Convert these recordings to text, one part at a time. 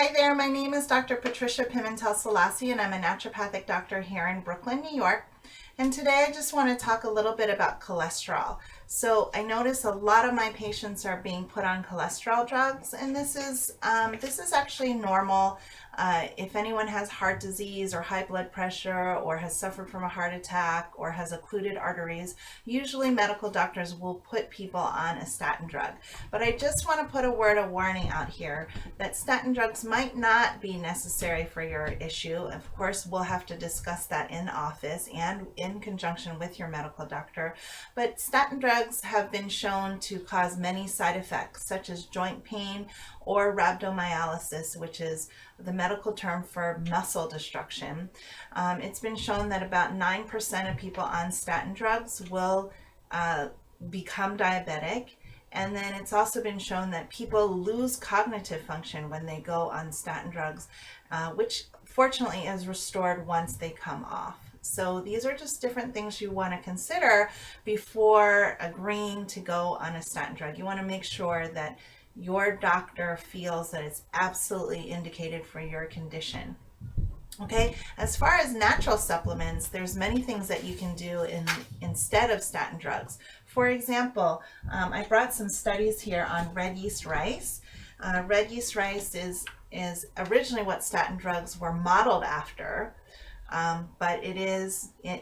Hi there, my name is Dr. Patricia Pimentel Selassie and I'm a naturopathic doctor here in Brooklyn, New York. And today I just want to talk a little bit about cholesterol. So I notice a lot of my patients are being put on cholesterol drugs, and this is actually normal. If anyone has heart disease or high blood pressure or has suffered from a heart attack or has occluded arteries, usually medical doctors will put people on a statin drug. But I just want to put a word of warning out here that statin drugs might not be necessary for your issue. Of course, we'll have to discuss that in office and in conjunction with your medical doctor. But statin drugs have been shown to cause many side effects, such as joint pain or rhabdomyolysis, which is the medical term for muscle destruction. It's been shown that about 9% of people on statin drugs will become diabetic. And then it's also been shown that people lose cognitive function when they go on statin drugs, which fortunately is restored once they come off. So these are just different things you want to consider before agreeing to go on a statin drug. You want to make sure that your doctor feels that it's absolutely indicated for your condition. Okay, as far as natural supplements, there's many things that you can do instead of statin drugs. For example, I brought some studies here on red yeast rice. Red yeast rice is originally what statin drugs were modeled after. But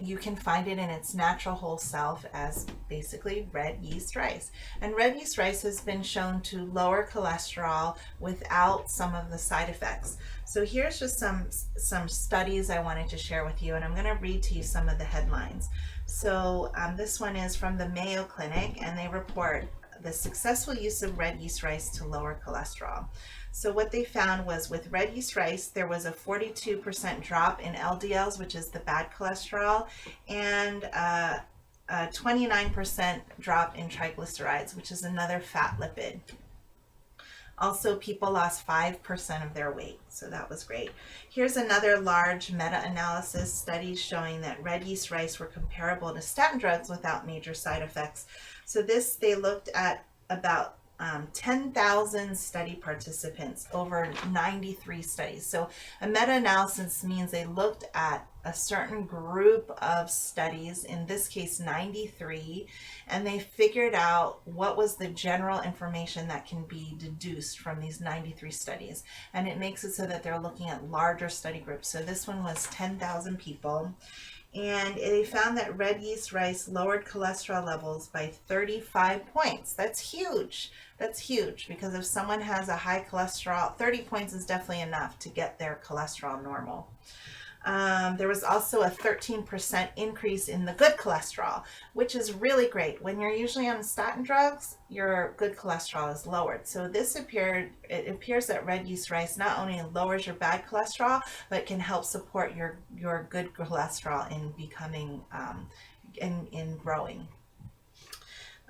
you can find it in its natural whole self as basically red yeast rice. And red yeast rice has been shown to lower cholesterol without some of the side effects. So here's just some studies I wanted to share with you, and I'm going to read to you some of the headlines. So this one is from the Mayo Clinic, and they report the successful use of red yeast rice to lower cholesterol. So what they found was with red yeast rice, there was a 42% drop in LDLs, which is the bad cholesterol, and a 29% drop in triglycerides, which is another fat lipid. Also, people lost 5% of their weight, so that was great. Here's another large meta-analysis study showing that red yeast rice were comparable to statin drugs without major side effects. So they looked at about 10,000 study participants over 93 studies. So a meta-analysis means they looked at a certain group of studies, in this case 93, and they figured out what was the general information that can be deduced from these 93 studies. And it makes it so that they're looking at larger study groups. So this one was 10,000 people. And they found that red yeast rice lowered cholesterol levels by 35 points. That's huge. That's huge, because if someone has a high cholesterol, 30 points is definitely enough to get their cholesterol normal. There was also a 13% increase in the good cholesterol, which is really great. When you're usually on statin drugs, your good cholesterol is lowered. So it appears that red yeast rice not only lowers your bad cholesterol, but can help support your good cholesterol in becoming, in growing.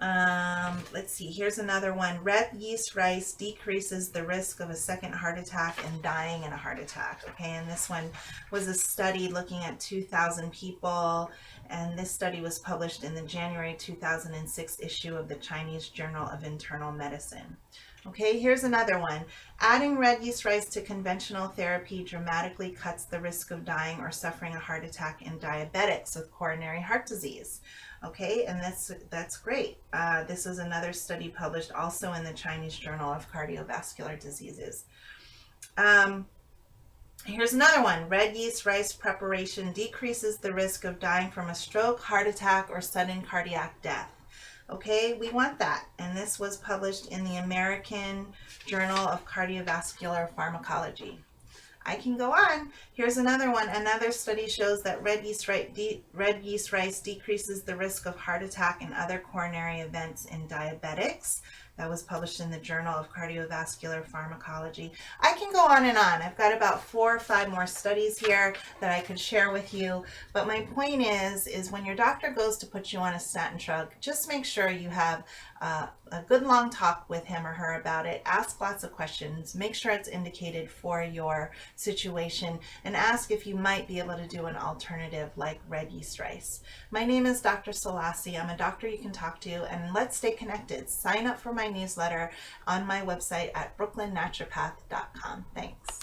Let's see, here's another one. Red yeast rice decreases the risk of a second heart attack and dying in a heart attack. Okay, and this one was a study looking at 2,000 people, and this study was published in the January 2006 issue of the Chinese Journal of Internal Medicine. Okay, here's another one. Adding red yeast rice to conventional therapy dramatically cuts the risk of dying or suffering a heart attack in diabetics with coronary heart disease. Okay, and that's great. This is another study published also in the Chinese Journal of Cardiovascular Diseases. Here's another one. Red yeast rice preparation decreases the risk of dying from a stroke, heart attack, or sudden cardiac death. Okay, we want that. And this was published in the American Journal of Cardiovascular Pharmacology. I can go on. Here's another one. Another study shows that red yeast rice decreases the risk of heart attack and other coronary events in diabetics. That was published in the Journal of Cardiovascular Pharmacology. I can go on and on. I've got about 4 or 5 more studies here that I could share with you. But my point is when your doctor goes to put you on a statin drug, just make sure you have a good long talk with him or her about it. Ask lots of questions. Make sure it's indicated for your situation, and ask if you might be able to do an alternative like red yeast rice. My name is Dr. Selassie. I'm a doctor you can talk to, and let's stay connected. Sign up for my newsletter on my website at brooklynnaturopath.com. Thanks.